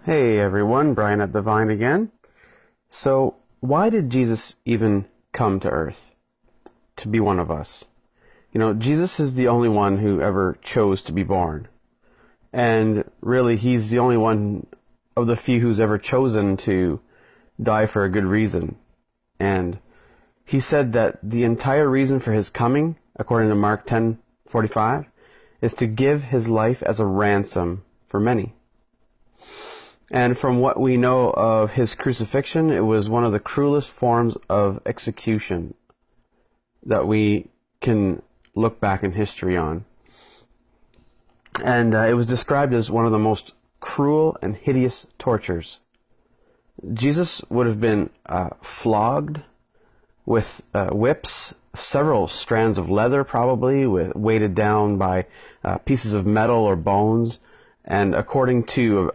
Hey everyone, Brian at Divine again. So, why did Jesus even come to earth? To be one of us. Jesus is the only one who ever chose to be born. And really, he's the only one of the few who's ever chosen to die for a good reason. And he said that the entire reason for his coming, according to Mark 10:45, is to give his life as a ransom for many. And from what we know of his crucifixion, it was one of the cruelest forms of execution that we can look back in history on. And it was described as one of the most cruel and hideous tortures. Jesus would have been flogged with whips, several strands of leather probably, weighted down by pieces of metal or bones. And according to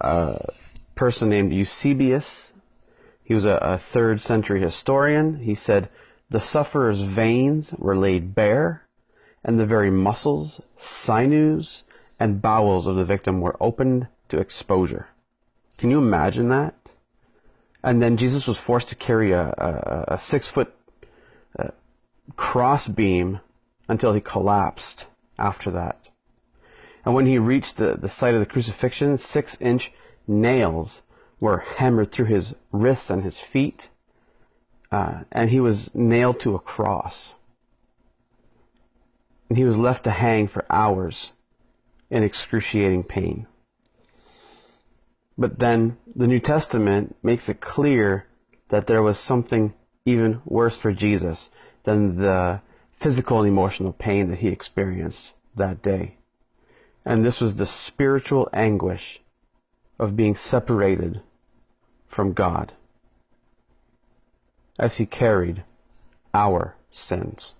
person named Eusebius, he was a 3rd century historian. He said the sufferer's veins were laid bare, and the very muscles, sinews, and bowels of the victim were opened to exposure. Can you imagine that? And then Jesus was forced to carry a 6-foot cross beam until he collapsed after that. And when he reached the site of the crucifixion, 6-inch nails were hammered through his wrists and his feet, and he was nailed to a cross. And he was left to hang for hours in excruciating pain. But then the New Testament makes it clear that there was something even worse for Jesus than the physical and emotional pain that he experienced that day. And this was the spiritual anguish of being separated from God as he carried our sins.